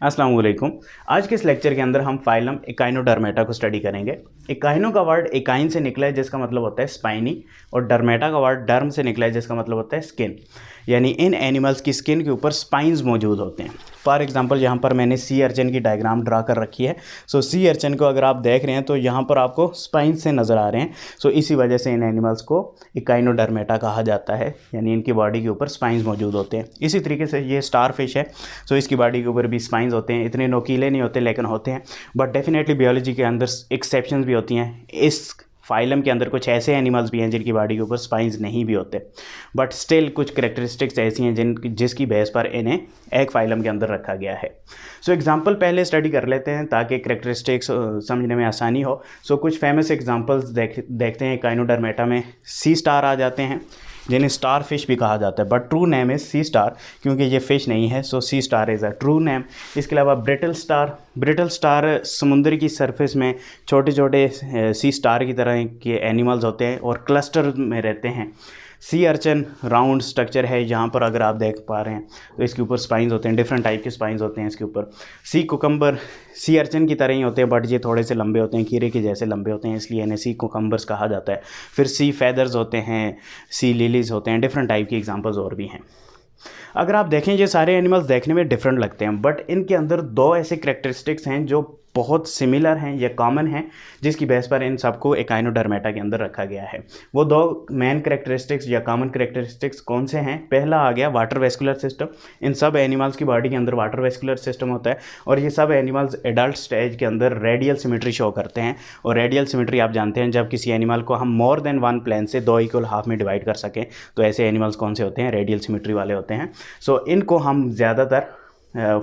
अस्सलाम वालेकुम। आज के इस लेक्चर के अंदर हम फाइलम एकाइनोडर्मेटा को स्टडी करेंगे। एकाइनो का वर्ड एकाइन से निकला है जिसका मतलब होता है स्पाइनी, और डर्मेटा का वर्ड डर्म से निकला है जिसका मतलब होता है स्किन। यानी इन एनिमल्स की स्किन के ऊपर स्पाइंस मौजूद होते हैं। फॉर एग्जांपल यहाँ पर मैंने सी अर्चन की डायग्राम ड्रा कर रखी है। सो सी अर्चन को अगर आप देख रहे हैं तो यहाँ पर आपको स्पाइंस से नज़र आ रहे हैं। सो इसी वजह से इन एनिमल्स को एकाइनोडर्मेटा कहा जाता है, यानी इनकी बॉडी के ऊपर स्पाइंस मौजूद होते हैं। इसी तरीके से ये स्टार फिश है, सो इसकी बॉडी के ऊपर भी स्पाइंस होते हैं। इतने नोकीले नहीं होते लेकिन होते हैं, बट डेफिनेटली बियोलॉजी के अंदर एक्सेप्शंस भी होती हैं। इस फाइलम के अंदर कुछ ऐसे एनिमल्स भी हैं जिनकी बॉडी के ऊपर स्पाइंस नहीं भी होते, बट स्टिल कुछ करेक्टरिस्टिक्स ऐसी हैं जिसकी बेस पर इन्हें एक फाइलम के अंदर रखा गया है। सो एग्जांपल पहले स्टडी कर लेते हैं ताकि करेक्टरिस्टिक्स समझने में आसानी हो। सो कुछ फेमस एग्जांपल्स देखते हैं। एकाइनोडर्मेटा में सी स्टार आ जाते हैं, जिन्हें स्टार फिश भी कहा जाता है, but true name is sea star, क्योंकि ये फिश नहीं है। So sea star is a true name. इसके अलावा ब्रिटल स्टार समुद्र की सरफेस में छोटे छोटे सी स्टार की तरह के एनिमल्स होते हैं और क्लस्टर में रहते हैं। सी अर्चन राउंड स्ट्रक्चर है, यहाँ पर अगर आप देख पा रहे हैं तो इसके ऊपर स्पाइंस होते हैं, डिफरेंट टाइप के स्पाइंस होते हैं इसके ऊपर। सी कुकम्बर सी अर्चन की तरह ही होते हैं, बट ये थोड़े से लंबे होते हैं, खीरे के जैसे लंबे होते हैं, इसलिए इन्हें सी कुकम्बर्स कहा जाता है। फिर सी फेदर्स होते हैं, सी लिलीज होते हैं, डिफरेंट टाइप की एग्जांपल्स और भी हैं। अगर आप देखें ये सारे एनिमल्स देखने में डिफरेंट लगते हैं, बट इनके अंदर दो ऐसे करेक्टरिस्टिक्स हैं जो बहुत सिमिलर हैं या कॉमन हैं, जिसकी बेस पर इन सबको एकाइनोडर्मेटा के अंदर रखा गया है। वो दो मेन करेक्टरिस्टिक्स या कॉमन करेक्टरिस्टिक्स कौन से हैं? पहला आ गया वाटर वेस्कुलर सिस्टम। इन सब एनिमल्स की बॉडी के अंदर वाटर वेस्कुलर सिस्टम होता है, और ये सब एनिमल्स एडल्ट स्टेज के अंदर रेडियल सिमेट्री शो करते हैं। और रेडियल सिमेट्री आप जानते हैं, जब किसी एनिमल को हम मोर देन वन प्लेन से दो इक्वल हाफ में डिवाइड कर सकें तो ऐसे एनिमल्स कौन से होते हैं? रेडियल सिमेट्री वाले होते हैं। सो इनको हम ज़्यादातर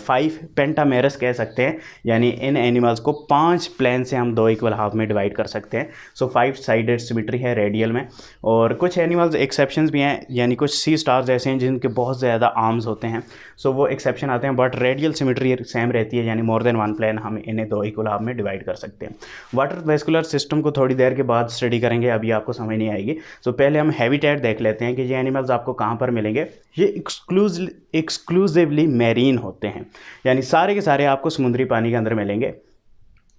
5 पेंटामेरस कह सकते हैं, यानी इन एनिमल्स को 5 प्लेन से हम दो इक्वल हाफ में डिवाइड कर सकते हैं। सो 5 साइडेड सिमेट्री है रेडियल में। और कुछ एनिमल्स एक्सेप्शंस भी हैं, यानी कुछ सी स्टार्स ऐसे हैं जिनके बहुत ज़्यादा आर्म्स होते हैं, सो वो एक्सेप्शन आते हैं, बट रेडियल सिमेट्री सेम रहती है, यानी मोर देन वन प्लेन हम इन्हें दो इक्वल हाफ में डिवाइड कर सकते हैं। वाटर वेस्कुलर सिस्टम को थोड़ी देर के बाद स्टडी करेंगे, अभी आपको समझ नहीं आएगी। सो पहले हम हैबिटेट देख लेते हैं कि ये एनिमल्स आपको कहाँ पर मिलेंगे। ये एक्सक्लूसिवली मैरीन होते हैं, यानी सारे के सारे आपको समुद्री पानी के अंदर मिलेंगे।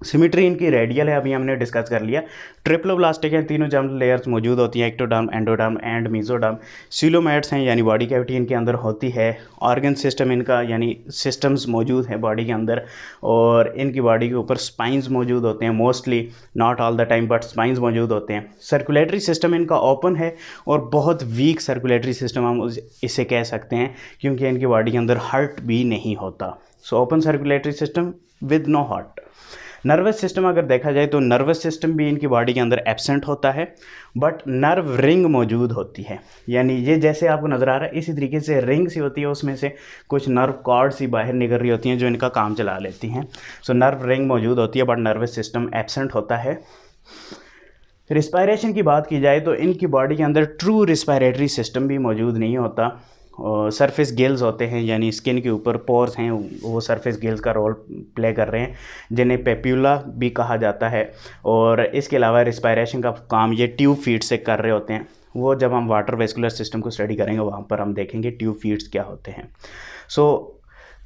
सिमेट्री इनकी रेडियल है, अभी हमने डिस्कस कर लिया। ट्रिप्लोब्लास्टिक हैं, तीनों जर्म लेयर्स मौजूद होती हैं, ectoderm, endoderm and mesoderm. Coelomates हैं, यानी बॉडी कैविटी इनके अंदर होती है। ऑर्गन सिस्टम इनका, यानी सिस्टम्स मौजूद हैं बॉडी के अंदर, और इनकी बॉडी के ऊपर स्पाइंस मौजूद होते हैं, mostly, not all the time, but spines मौजूद होते हैं। सर्कुलेटरी सिस्टम इनका ओपन है, और बहुत वीक सर्कुलेटरी सिस्टम हम इसे कह सकते हैं, क्योंकि इनकी बॉडी के अंदर हार्ट भी नहीं होता। So open circulatory system with no heart. Nervous system अगर देखा जाए तो नर्वस सिस्टम भी इनकी बॉडी के अंदर एब्सेंट होता है, बट नर्व रिंग मौजूद होती है, यानी ये जैसे आपको नज़र आ रहा है इसी तरीके से रिंग सी होती है, उसमें से कुछ नर्व कॉर्ड सी बाहर निकल रही होती हैं जो इनका काम चला लेती हैं। सो नर्व रिंग मौजूद होती है, बट नर्वस सिस्टम एब्सेंट होता है। रिस्पायरेशन की बात की जाए तो इनकी बॉडी के अंदर ट्रू रिस्पायरेटरी सिस्टम भी मौजूद नहीं होता। और सरफेस गिल्स होते हैं, यानी स्किन के ऊपर पोर्स हैं, वो सरफेस गिल्स का रोल प्ले कर रहे हैं, जिन्हें पेप्यूला भी कहा जाता है। और इसके अलावा रिस्पायरेशन का काम ये ट्यूब फीड से कर रहे होते हैं। वो जब हम वाटर वेस्कुलर सिस्टम को स्टडी करेंगे वहाँ पर हम देखेंगे ट्यूब फीड्स क्या होते हैं। सो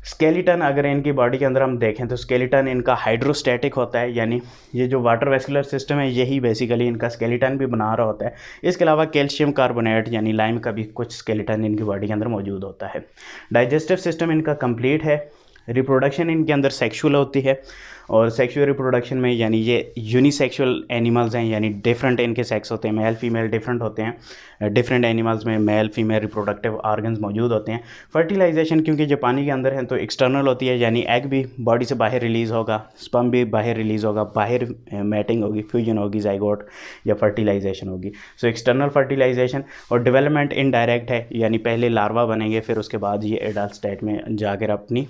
स्केलेटन अगर इनकी बॉडी के अंदर हम देखें तो स्केलेटन इनका हाइड्रोस्टैटिक होता है, यानी ये जो वाटर वेस्कुलर सिस्टम है यही बेसिकली इनका स्केलेटन भी बना रहा होता है। इसके अलावा कैल्शियम कार्बोनेट यानी लाइम का भी कुछ स्केलेटन इनकी बॉडी के अंदर मौजूद होता है। डाइजेस्टिव सिस्टम इनका कंप्लीट है। रिप्रोडक्शन इनके अंदर सेक्सुअल होती है, और सेक्सुअल रिप्रोडक्शन में यानी ये यूनिसेक्सुअल एनिमल्स हैं, यानी डिफरेंट इनके सेक्स होते हैं, मेल फीमेल डिफरेंट होते हैं। डिफरेंट एनिमल्स में मेल फीमेल रिप्रोडक्टिव ऑर्गन्स मौजूद होते हैं। फर्टिलाइजेशन क्योंकि जो पानी के अंदर है तो एक्सटर्नल होती है, यानी एग भी बॉडी से बाहर रिलीज़ होगा, स्पर्म भी बाहर रिलीज़ होगा, बाहर मैटिंग होगी, फ्यूजन होगी, जाइगोट या फर्टिलाइजेशन होगी। So external fertilisation. और डेवलपमेंट इनडायरेक्ट है, यानी पहले लार्वा बनेंगे, फिर उसके बाद ये एडल्ट स्टेट में जाकर अपनी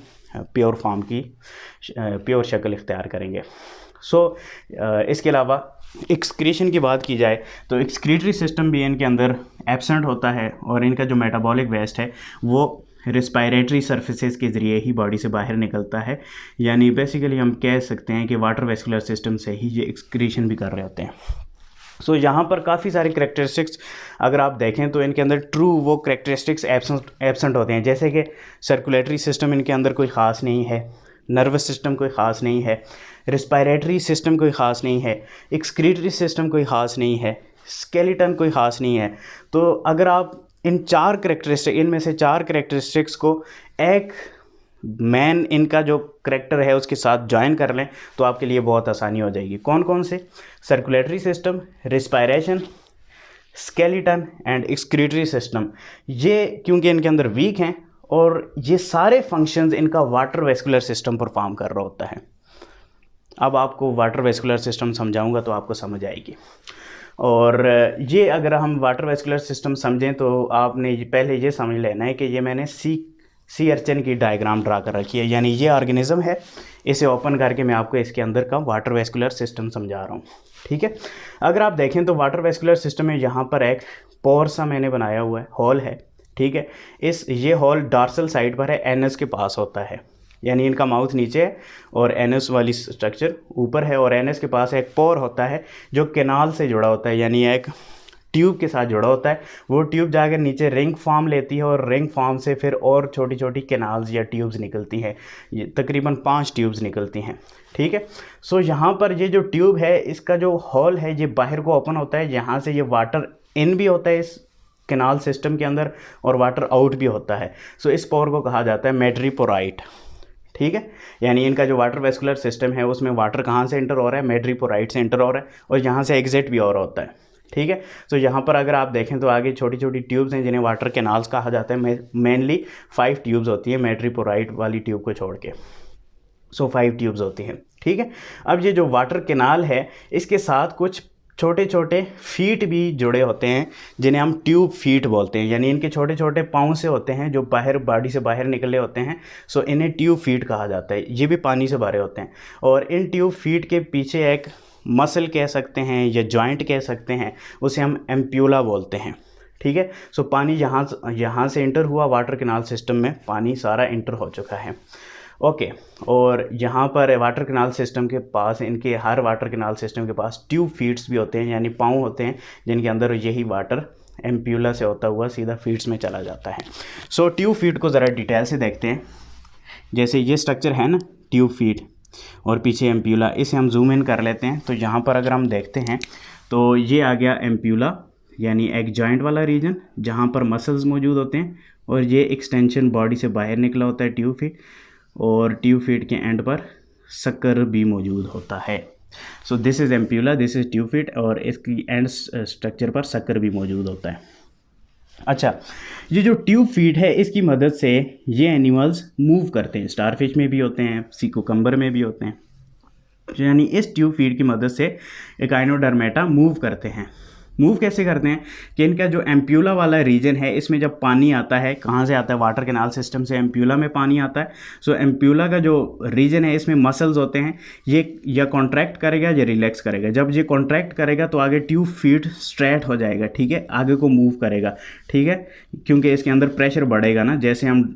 प्योर फॉर्म की प्योर शक्ल इख्तियार करेंगे। सो इसके अलावा एक्सक्रीशन की बात की जाए तो एक्सक्रीटरी सिस्टम भी इनके अंदर एब्सेंट होता है, और इनका जो मेटाबॉलिक वेस्ट है वो रिस्पायरेटरी सर्फेसेस के ज़रिए ही बॉडी से बाहर निकलता है, यानी बेसिकली हम कह सकते हैं कि वाटर वेस्कुलर सिस्टम से ही ये एक्सक्रीशन भी कर रहे होते हैं। सो यहाँ पर काफ़ी सारे करेक्टरिस्टिक्स अगर आप देखें तो इनके अंदर ट्रू वो करेक्टरिस्टिक्स एब्सेंट होते हैं, जैसे कि सर्कुलेटरी सिस्टम इनके अंदर कोई ख़ास नहीं है, नर्वस सिस्टम कोई ख़ास नहीं है, रिस्पायरेटरी सिस्टम कोई ख़ास नहीं है, एक्सक्रीटरी सिस्टम कोई ख़ास नहीं है, स्केलेटन कोई ख़ास नहीं है। तो अगर आप इनमें से चार करेक्टरिस्टिक्स को एक मैन इनका जो करेक्टर है उसके साथ ज्वाइन कर लें तो आपके लिए बहुत आसानी हो जाएगी। कौन कौन से? Circulatory system, respiration, skeleton and excretory system. ये क्योंकि इनके अंदर वीक हैं और ये सारे फंक्शंस इनका वाटर वेस्कुलर सिस्टम परफॉर्म कर रहा होता है। अब आपको वाटर वेस्कुलर सिस्टम समझाऊंगा तो आपको समझ आएगी। और ये अगर हम वाटर वेस्कुलर सिस्टम समझें तो आपने पहले ये समझ लेना है कि ये मैंने सी अर्चन की डायग्राम ड्रा कर रखी है, यानी ये ऑर्गेनिज्म है, इसे ओपन करके मैं आपको इसके अंदर का वाटर वेस्कुलर सिस्टम समझा रहा हूँ। ठीक है, अगर आप देखें तो वाटर वेस्कुलर सिस्टम में यहाँ पर एक पोर सा मैंने बनाया हुआ है, हॉल है। ठीक है, ये हॉल डॉर्सल साइड पर है, एनस के पास होता है, यानी इनका माउथ नीचे है और एनस वाली स्ट्रक्चर ऊपर है, और एनस के पास एक पोर होता है जो कैनाल से जुड़ा होता है, यानी एक ट्यूब के साथ जुड़ा होता है। वो ट्यूब जाकर नीचे रिंग फॉर्म लेती है और रिंग फॉर्म से फिर और छोटी छोटी कैनाल्स या ट्यूब्स निकलती हैं, ये तकरीबन 5 ट्यूब्स निकलती हैं। ठीक है, सो यहाँ पर ये जो ट्यूब है, इसका जो हॉल है ये बाहर को ओपन होता है, यहाँ से ये वाटर इन भी होता है इस कैनाल सिस्टम के अंदर और वाटर आउट भी होता है। सो इस पोर को कहा जाता है मेड्रीपोराइट। ठीक है, यानी इनका जो वाटर वेस्कुलर सिस्टम है उसमें वाटर कहाँ से इंटर हो रहा है? मेड्रीपोराइट से इंटर हो रहा है और यहाँ से एग्जिट भी हो रहा होता है। ठीक है, तो यहाँ पर अगर आप देखें तो आगे छोटी छोटी ट्यूब्स हैं जिन्हें वाटर कैनाल्स कहा जाता है। मेनली 5 ट्यूब्स होती हैं मेड्रीपोराइट वाली ट्यूब को छोड़ के, सो 5 ट्यूब्स होती हैं। ठीक है, अब ये जो वाटर कैनाल है इसके साथ कुछ छोटे छोटे फीट भी जुड़े होते हैं जिन्हें हम ट्यूब फीट बोलते हैं, यानी इनके छोटे छोटे पाँव से होते हैं जो बाहर बॉडी से बाहर निकले होते हैं। सो इन्हें ट्यूब फीट कहा जाता है। ये भी पानी से भरे होते हैं और इन ट्यूब फीट के पीछे एक मसल कह सकते हैं या जॉइंट कह सकते हैं, उसे हम एम्प्यूला बोलते हैं। ठीक है, सो पानी यहाँ से इंटर हुआ, वाटर कैनाल सिस्टम में पानी सारा इंटर हो चुका है। ओके, और यहाँ पर वाटर कैनाल सिस्टम के पास, इनके हर वाटर कैनाल सिस्टम के पास ट्यूब फीट्स भी होते हैं, यानी पाँव होते हैं जिनके अंदर यही वाटर एम्प्यूला से होता हुआ सीधा फीट्स में चला जाता है। सो ट्यूब फीट को ज़रा डिटेल से देखते हैं। जैसे ये स्ट्रक्चर है ना ट्यूब फीट और पीछे एम्प्यूला, इसे हम जूम इन कर लेते हैं। तो यहाँ पर अगर हम देखते हैं तो ये आ गया एम्प्यूला, यानी एक जॉइंट वाला रीजन जहाँ पर मसल्स मौजूद होते हैं, और ये एक्सटेंशन बॉडी से बाहर निकला होता है ट्यूब फीट, और ट्यूब फीट के एंड पर सक्कर भी मौजूद होता है। So this is ampulla, this is tube feet, और इसकी एंड स्ट्रक्चर पर सक्कर भी मौजूद होता है। अच्छा, ये जो ट्यूब फीट है इसकी मदद से ये एनिमल्स मूव करते हैं। स्टारफिश में भी होते हैं, सी कुकम्बर में भी होते हैं, यानी इस ट्यूब फीट की मदद से एकाइनोडर्मेटा मूव करते हैं। मूव कैसे करते हैं कि इनका जो एम्प्यूला वाला रीजन है इसमें जब पानी आता है, कहाँ से आता है? वाटर कैनाल सिस्टम से एम्प्यूला में पानी आता है। सो एम्प्यूला का जो रीजन है इसमें मसल्स होते हैं, ये या कॉन्ट्रैक्ट करेगा या रिलैक्स करेगा। जब ये कॉन्ट्रैक्ट करेगा तो आगे ट्यूब फीट स्ट्रेट हो जाएगा। ठीक है, आगे को मूव करेगा। ठीक है, क्योंकि इसके अंदर प्रेशर बढ़ेगा ना, जैसे हम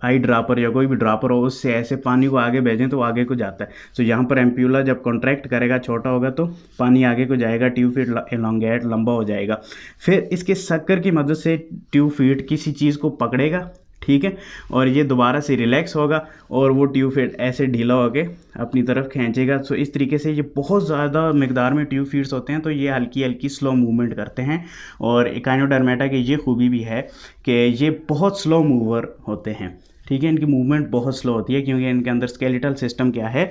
आई ड्रापर या कोई भी ड्रापर हो उससे ऐसे पानी को आगे भेजें तो आगे को जाता है। तो यहाँ पर एम्प्यूला जब कॉन्ट्रैक्ट करेगा, छोटा होगा तो पानी आगे को जाएगा, ट्यूब फीट एलोंगेट लंबा हो जाएगा। फिर इसके सक्कर की मदद से ट्यूब फीट किसी चीज़ को पकड़ेगा। ठीक है, और ये दोबारा से रिलैक्स होगा और वो ट्यूब फीट ऐसे ढीला होके अपनी तरफ खींचेगा। सो इस तरीके से ये बहुत ज़्यादा मिकदार में ट्यूब फीट्स होते हैं, तो ये हल्की हल्की स्लो मूवमेंट करते हैं। और एकाइनोडर्मेटा की ये खूबी भी है कि ये बहुत स्लो मूवर होते हैं। ठीक है, इनकी मूवमेंट बहुत स्लो होती है क्योंकि इनके अंदर स्केलेटल सिस्टम क्या है?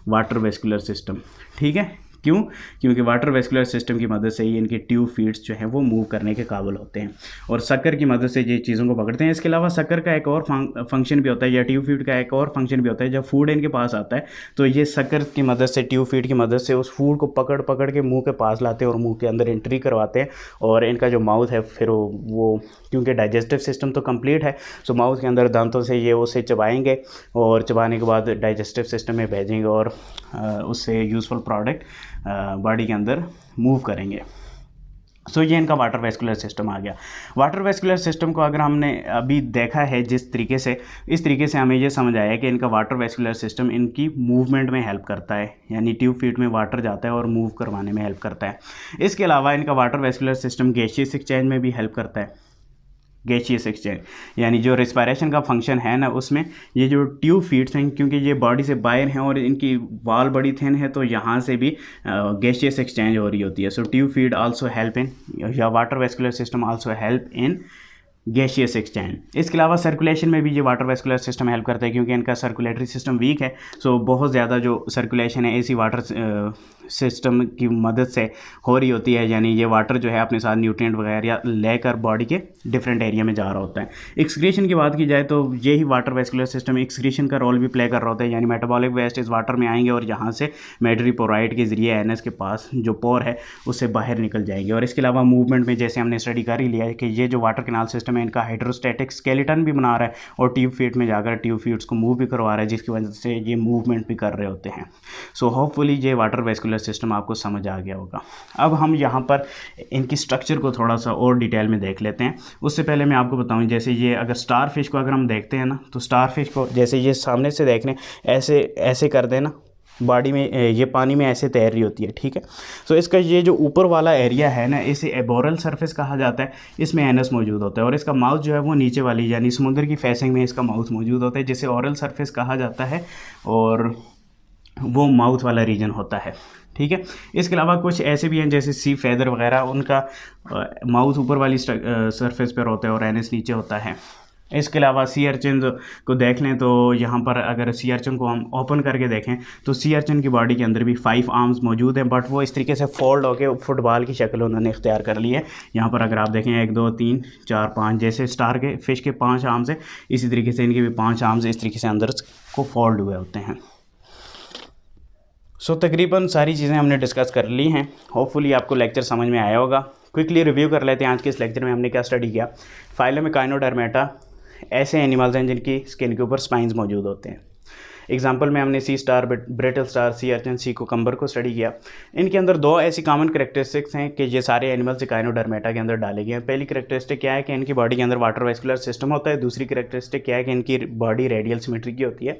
Water vascular system. ठीक है, क्यों? क्योंकि वाटर वेस्कुलर सिस्टम की मदद से ही इनके ट्यूब फीट्स जो हैं वो मूव करने के काबिल होते हैं और सक्कर की मदद से ये चीज़ों को पकड़ते हैं। इसके अलावा सक्कर का एक और फंक्शन भी होता है, या ट्यूब फीट का एक और फंक्शन भी होता है। जब फूड इनके पास आता है तो ये सक्कर की मदद से, ट्यूब फीट की मदद से उस फूड को पकड़ पकड़ के मुँह के पास लाते हैं और मुँह के अंदर एंट्री करवाते हैं। और इनका जो माउथ है फिर वो क्योंकि डाइजेस्टिव सिस्टम तो कंप्लीट है, सो माउथ के अंदर दांतों से ये उसे चबाएंगे और चबाने के बाद डाइजेस्टिव सिस्टम में भेजेंगे और उससे यूज़फुल प्रोडक्ट बॉडी के अंदर मूव करेंगे। सो ये इनका वाटर वेस्कुलर सिस्टम आ गया। वाटर वेस्कुलर सिस्टम को अगर हमने अभी देखा है जिस तरीके से, इस तरीके से हमें ये समझ आया कि इनका वाटर वेस्कुलर सिस्टम इनकी मूवमेंट में हेल्प करता है, यानी ट्यूब फीट में वाटर जाता है और मूव करवाने में हेल्प करता है। इसके अलावा इनका water vascular system gaseous exchange में भी हेल्प करता है। गैसियस एक्सचेंज, यानी जो रिस्पायरेशन का फंक्शन है ना उसमें ये जो ट्यूब फीड्स हैं, क्योंकि ये बॉडी से बाहर हैं और इनकी वॉल बड़ी थिन है, तो यहाँ से भी गैसियस एक्सचेंज हो रही होती है। So tube feet also help in, या water vascular system also help in gaseous exchange. इसके अलावा सर्कुलेशन में भी ये वाटर वेस्कुलर सिस्टम हेल्प करता है, क्योंकि इनका सर्कुलेटरी सिस्टम वीक है। सो बहुत ज़्यादा जो सर्कुलेशन है इसी वाटर सिस्टम की मदद से हो रही होती है, यानी ये वाटर जो है अपने साथ न्यूट्रिएंट वगैरह लेकर बॉडी के डिफरेंट एरिया में जा रहा होता है। एक्सक्रीशन की बात की जाए तो यही वाटर वेस्कुलर सिस्टम एक्सक्रीशन का रोल भी प्ले कर रहा होता है, यानी मेटाबॉलिक वेस्ट इस वाटर में आएंगे और यहाँ से मेडरीपोराइड के जरिए एनएस के पास जो पोर है उससे बाहर निकल जाएंगे। और इसके अलावा मूवमेंट में जैसे हमने स्टडी कर ही लिया है कि ये जो वाटर कैनाल सिस्टम है इनका हाइड्रोस्टैटिक स्केलेटन भी बना रहा है और ट्यूब फीड में जाकर ट्यूब फीड्स को मूव भी करवा रहा है, जिसकी वजह से ये मूवमेंट भी कर रहे होते हैं। सो होपफुली ये वाटर वेस्कुलर सिस्टम आपको समझ आ गया होगा। अब हम यहाँ पर इनकी स्ट्रक्चर को थोड़ा सा और डिटेल में देख लेते हैं। उससे पहले मैं आपको बताऊँ, जैसे ये अगर स्टार फिश को अगर हम देखते हैं ना, तो स्टार फिश को जैसे ये सामने से देख लें, ऐसे ऐसे कर देना, बॉडी में ये पानी में ऐसे तैर रही होती है, ठीक है। सो इसका ये जो ऊपर वाला एरिया है ना, इसे एबोरल सरफेस कहा जाता है। इसमें एनस मौजूद होता है और इसका माउथ जो है वो नीचे वाली यानी समुद्र की फेसिंग में इसका माउथ मौजूद होता है, जिसे ओरल सरफेस कहा जाता है और वो माउथ वाला रीजन होता है, ठीक है। इसके अलावा कुछ ऐसे भी हैं जैसे सी फेदर वगैरह, उनका माउथ ऊपर वाली सरफेस पर होता है और एनस नीचे होता है। इसके अलावा सी अर्चिन को देख लें तो यहाँ पर अगर सी अर्चिन को हम ओपन करके देखें तो सी अर्चिन की बॉडी के अंदर भी 5 आर्म्स मौजूद हैं, बट वो इस तरीके से फोल्ड होकर फुटबॉल की शक्ल उन्होंने इख्तियार कर ली है। यहाँ पर अगर आप देखें 1 2 3 4 5, जैसे स्टार के फिश के 5 आर्म्स हैं, इसी तरीके से इनके भी 5 आर्म्स इस तरीके से अंदर को फोल्ड हुए होते हैं। सो तकरीबन सारी चीज़ें हमने डिस्कस कर ली हैं। होपफुली आपको लेक्चर समझ में आया होगा। क्विकली रिव्यू कर लेते हैं आज के इस लेक्चर में हमने क्या स्टडी किया। फाइलम एकाइनोडर्मेटा ऐसे एनिमल्स हैं जिनकी स्किन के ऊपर स्पाइंस मौजूद होते हैं। एग्जाम्पल में हमने sea star, brittle star, sea urchin, sea cucumber को स्टडी किया। इनके अंदर 2 ऐसी कॉमन करेक्टरिस्टिक्स हैं कि ये सारे एनिमल्स एकाइनोडर्मेटा के अंदर डाले गए हैं। पहली करेक्टरिस्टिक क्या है कि इनकी बॉडी के अंदर वाटर वेस्कुलर सिस्टम होता है। दूसरी करेक्टरिस्टिक क्या है कि इनकी बॉडी रेडियल सिमेट्री की होती है।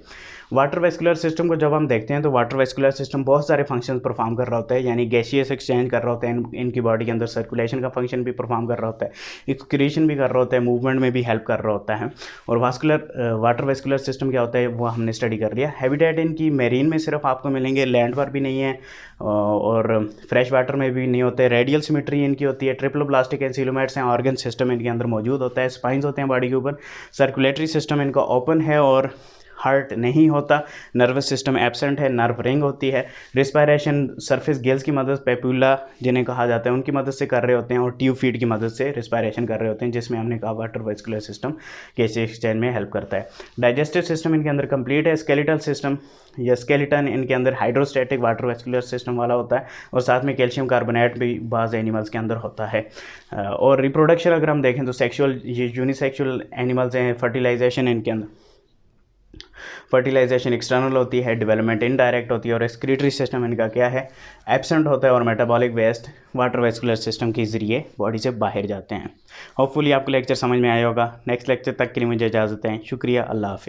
वाटर वेस्कुलर सिस्टम को जब हम देखते हैं तो वाटर वेस्कुलर सिस्टम बहुत सारे फंक्शंस परफॉर्म कर रहा होता है, यानी गैसियस एक्सचेंज कर रहा होता है, इनकी बॉडी के अंदर सर्कुलेशन का फंक्शन भी परफॉर्म कर रहा होता है, एक्सक्रीशन भी कर रहा होता है, मूवमेंट में भी हेल्प कर रहा होता है। और वाटर वेस्कुलर सिस्टम क्या होता है वो हमने स्टडी कर लिया। हैबिटेट इनकी मेरीन में सिर्फ आपको मिलेंगे, लैंड पर भी नहीं है और फ्रेश वाटर में भी नहीं होते। रेडियल सिमेट्री इनकी होती है, ट्रिप्लोब्लास्टिक एंसिलोमेट्स हैं, ऑर्गन सिस्टम इनके अंदर मौजूद होता है, स्पाइंस होते हैं बॉडी के ऊपर, सर्कुलेटरी सिस्टम इनका ओपन है और हार्ट नहीं होता, नर्वस सिस्टम एब्सेंट है, नर्व रिंग होती है, रिस्पायरेशन सरफेस गिल्स की मदद, पेपुला जिन्हें कहा जाता है उनकी मदद से कर रहे होते हैं और ट्यूब फीड की मदद से रिस्पायरेशन कर रहे होते हैं, जिसमें हमने कहा water vascular system gaseous exchange में हेल्प करता है। डाइजेस्टिव सिस्टम इनके अंदर कंप्लीट है। स्केलेटल सिस्टम या स्केलेटन इनके अंदर हाइड्रोस्टैटिक वाटर वेस्कुलर सिस्टम वाला होता है और साथ में कैल्शियम कार्बोनेट भी बाज़ एनिमल्स के अंदर होता है। और रिप्रोडक्शन अगर हम देखें तो सेक्सुअल, ये यूनिसेक्सुअल एनिमल्स हैं। फर्टिलाइजेशन इनके अंदर, फर्टिलाइजेशन एक्सटर्नल होती है, डेवलपमेंट इनडायरेक्ट होती है और एक्सक्रीटरी सिस्टम इनका क्या है, एब्सेंट होता है और metabolic waste water vascular system के ज़रिए बॉडी से बाहर जाते हैं। होपफुली आपको लेक्चर समझ में आया होगा। नेक्स्ट लेक्चर तक के लिए मुझे इजाज़त है। शुक्रिया, अल्लाह हाफ़िज़।